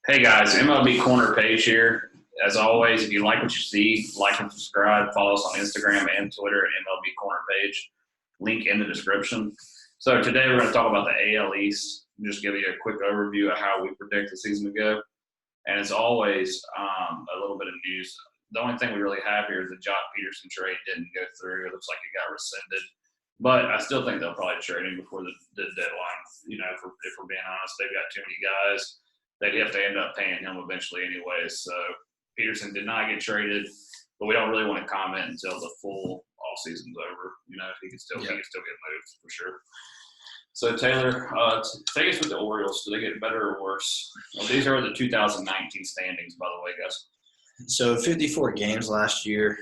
Hey guys, MLB Corner page here. As always, if you like what you see, like and subscribe. Follow us on Instagram and Twitter at MLB Corner page. Link in the description. So today we're going to talk about the AL East. Just give you a quick overview of how we predict the season to go. And as always, a little bit of news. The only thing we really have here is the Jock Peterson trade didn't go through. It looks like it got rescinded. But I still think they'll probably trade him before the deadline. You know, if we're being honest, they've got too many guys. They'd have to end up paying him eventually anyway. So Peterson did not get traded, but we don't really want to comment until the full off season's over. You know, he can still get moved for sure. So Taylor, take us with the Orioles. Do they get better or worse? Well, these are the 2019 standings, by the way, guys. So 54 games last year,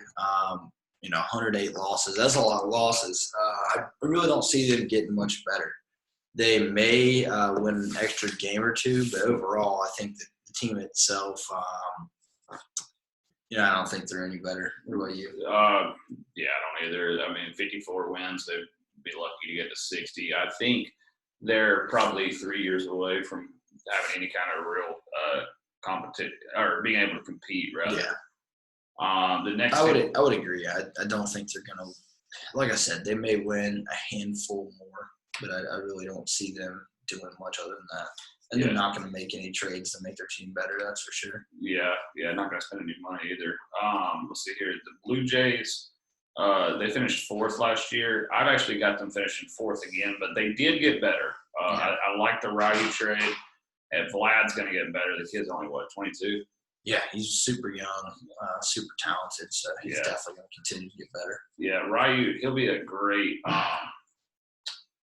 108 losses. That's a lot of losses. I really don't see them getting much better. They may win an extra game or two, but overall, I think that the team itself, I don't think they're any better. What about you? I don't either. I mean, 54 wins, they'd be lucky to get to 60. I think they're probably 3 years away from having any kind of real competition or being able to compete, rather. Yeah. I would agree. I don't think they're going to – like I said, they may win a handful more, but I really don't see them doing much other than that. And they're not going to make any trades to make their team better, that's for sure. Yeah, not going to spend any money either. Let's see here. The Blue Jays, they finished fourth last year. I've actually got them finishing fourth again, but they did get better. I like the Ryu trade. And Vlad's going to get better. The kid's only, 22? Yeah, he's super young, super talented, so he's definitely going to continue to get better. Yeah, Ryu, he'll be a great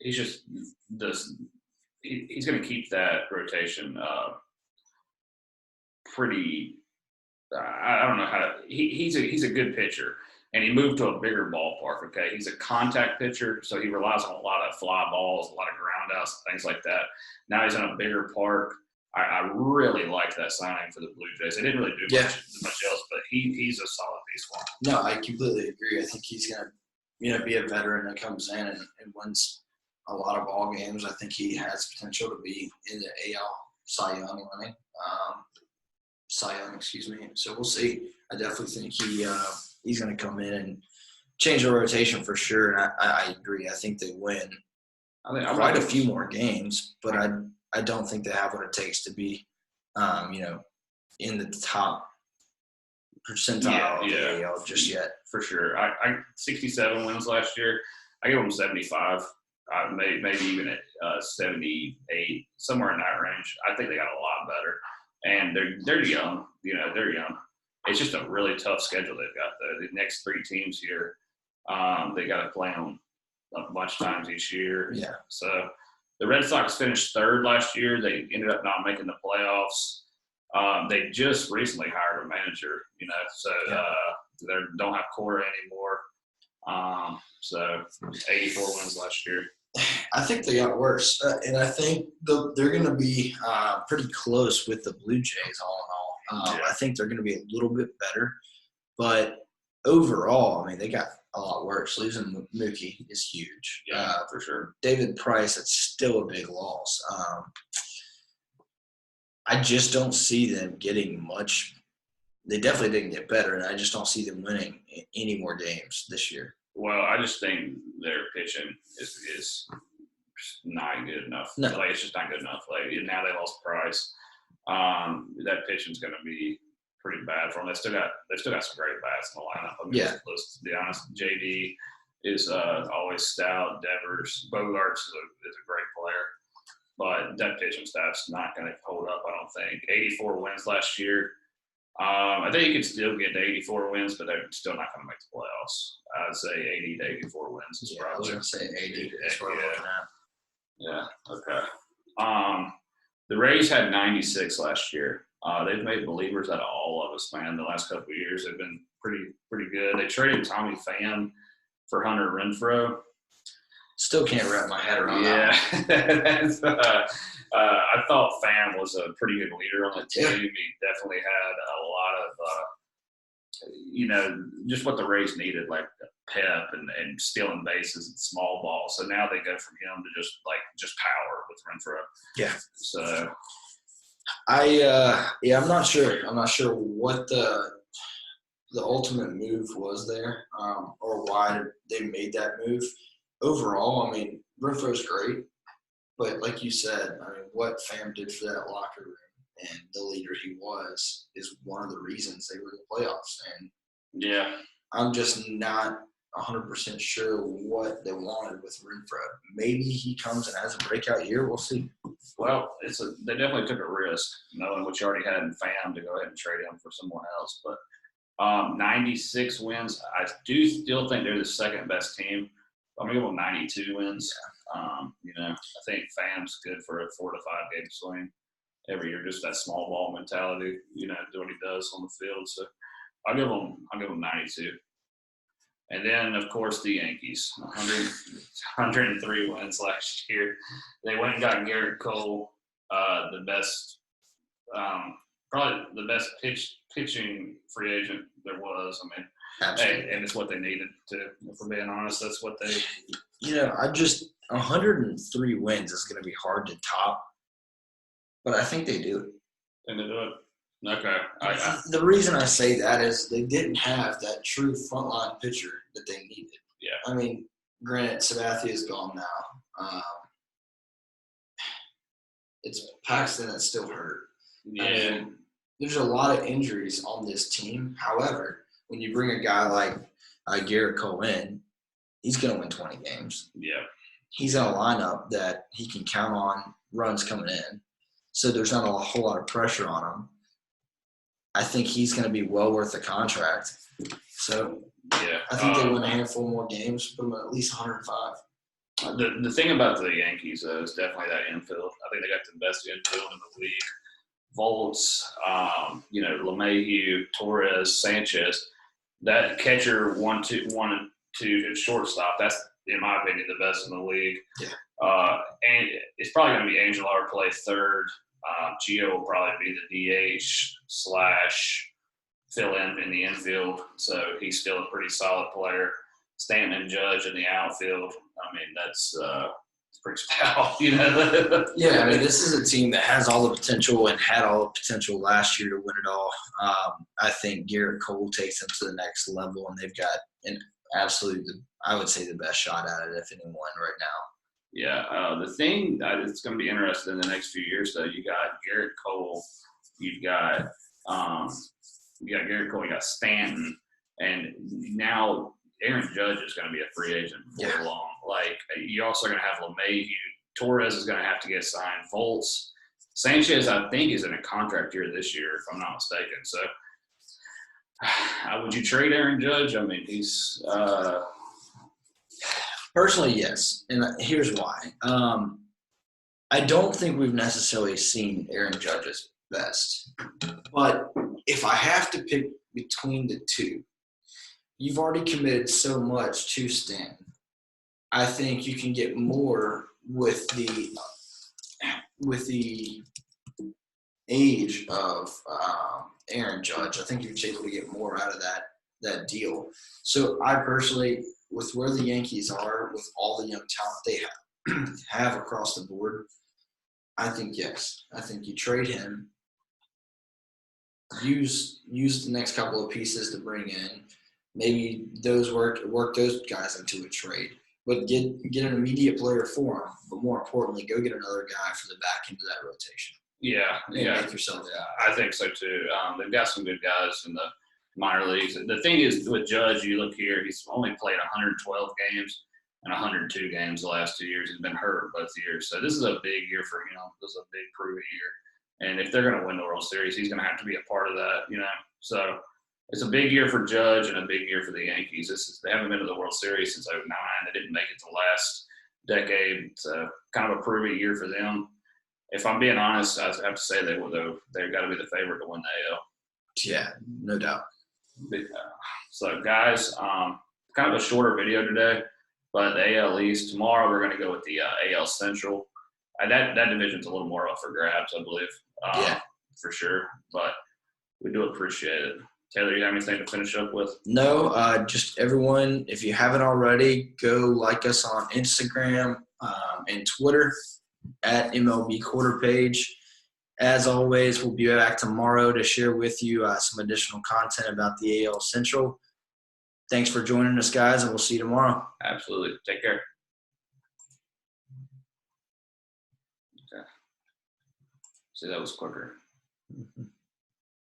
he's just he's going to keep that rotation pretty I don't know how to he's a good pitcher, and he moved to a bigger ballpark. Okay, he's a contact pitcher, so he relies on a lot of fly balls, a lot of ground outs, things like that. Now he's in a bigger park. I really like that signing for the Blue Jays. They didn't really do much else, but he's a solid piece for them. No, I completely agree. I think he's going to be a veteran that comes in and wins a lot of ball games. I think he has potential to be in the AL Cy Young running. So we'll see. I definitely think he's going to come in and change the rotation for sure. And I agree. I think they win quite a few more games, but I don't think they have what it takes to be, in the top percentile of the AL just yet. For sure. I 67 wins last year. I give them 75. Maybe even at 78, somewhere in that range. I think they got a lot better. And they're young. They're young. It's just a really tough schedule they've got, though. The next three teams here, they got to play them a bunch of times each year. Yeah. So the Red Sox finished third last year. They ended up not making the playoffs. They just recently hired a manager, so they don't have Cora anymore. So 84 wins last year. I think they got worse, and I think they're going to be pretty close with the Blue Jays all in all. I think they're going to be a little bit better, but overall, I mean, they got a lot worse. Losing Mookie is huge. Yeah, for sure. David Price, it's still a big loss. I just don't see them getting much. They definitely didn't get better, and I just don't see them winning any more games this year. Well, I just think their pitching is not good enough. No. It's just not good enough. Now they lost Price. That pitching's going to be pretty bad for them. They still got some great bats in the lineup. I mean, to be honest, JD is always stout. Devers, Bogarts is a great player, but that pitching staff's not going to hold up. I don't think. 84 wins last year. I think you could still get to 84 wins, but they're still not going to make the playoffs. I'd say 80 to 84 wins is probably. I was going to say 80. That's what I'm looking at. Yeah. Okay. The Rays had 96 last year. They've made believers out of all of us, man. The last couple of years, they've been pretty good. They traded Tommy Pham for Hunter Renfroe. Still can't wrap my head around that. I thought Pham was a pretty good leader on the team. Yeah. He definitely had a lot of, just what the Rays needed, like pep and stealing bases and small ball. So now they go from him to just power with Renfroe. Yeah. So I'm not sure. I'm not sure what the ultimate move was there, or why they made that move. Overall, I mean, Renfro's great, but like you said, I mean, what Fam did for that locker room and the leader he was is one of the reasons they were in the playoffs. And yeah, I'm just not 100% sure what they wanted with Renfro. Maybe he comes and has a breakout year. We'll see. Well, they definitely took a risk, knowing what you already had in Fam, to go ahead and trade him for someone else. But 96 wins. I do still think they're the second best team. I'm going to give them 92 wins. I think Fam's good for a 4 to 5 game swing every year, just that small ball mentality, do what he does on the field. So I'll give them 92. And then, of course, the Yankees, 103 wins last year. They went and got Garrett Cole, the best, probably the best pitching free agent there was. I mean, absolutely. Hey, and it's what they needed to. If we're being honest, that's what they. 103 wins is going to be hard to top, but I think they do it. And they do it. Okay. The reason I say that is they didn't have that true frontline pitcher that they needed. Yeah. I mean, granted, Sabathia is gone now. It's Paxton that's still hurt. Yeah. I mean, there's a lot of injuries on this team. However, when you bring a guy like Garrett Cole in, he's going to win 20 games. Yeah. He's in a lineup that he can count on runs coming in. So there's not a whole lot of pressure on him. I think he's going to be well worth the contract. So yeah, I think they win a handful more games, put them at least 105. The thing about the Yankees, though, is definitely that infield. I think they got the best infield in the league. Volts, LeMahieu, Torres, Sanchez. That catcher 1, 2, 1, and 2 at shortstop. That's, in my opinion, the best in the league. Yeah. And it's probably going to be Angelar play third. Gio will probably be the DH / fill in the infield. So he's still a pretty solid player. Stanton and Judge in the outfield. I mean, that's pretty special, Yeah, I mean, this is a team that has all the potential and had all the potential last year to win it all. I think Garrett Cole takes them to the next level, and they've got an absolute, I would say, the best shot at it, if anyone, right now. Yeah, the thing that's going to be interesting in the next few years, though, you got Garrett Cole, you've got Garrett Cole, you got Stanton, and now Aaron Judge is going to be a free agent before long. Like, you're also going to have LeMahieu. Torres is going to have to get signed. Volts. Sanchez, I think, is in a contract year this year, if I'm not mistaken. So, would you trade Aaron Judge? I mean, he's personally, yes, and here's why. I don't think we've necessarily seen Aaron Judge's best, but if I have to pick between the two, you've already committed so much to Stanton. I think you can get more with the age of Aaron Judge. I think you're able to get more out of that deal. So I personally, with where the Yankees are, with all the young talent they have across the board, I think yes. I think you trade him, use the next couple of pieces to bring in. Maybe those work those guys into a trade, but get an immediate player for them. But more importantly, go get another guy for the back end of that rotation. Yeah. Make yourself. I think so too. They've got some good guys in the minor leagues. The thing is with Judge, you look here, he's only played 112 games and 102 games the last 2 years. He's been hurt both years. So this is a big year for him. This is a big prove-it year. And if they're going to win the World Series, he's going to have to be a part of that, So it's a big year for Judge and a big year for the Yankees. They haven't been to the World Series since '09. They didn't make it to last decade. It's kind of a prove-it year for them. If I'm being honest, I have to say they've got to be the favorite to win the AL. Yeah, no doubt. So, guys, kind of a shorter video today, but the AL East, tomorrow we're going to go with the AL Central. That division's a little more up for grabs, I believe, for sure. But we do appreciate it. Taylor, you have anything to finish up with? No, just everyone, if you haven't already, go like us on Instagram and Twitter at MLB Quarter Page. As always, we'll be back tomorrow to share with you some additional content about the AL Central. Thanks for joining us, guys, and we'll see you tomorrow. Absolutely. Take care. Okay. See, that was quicker. Mm-hmm.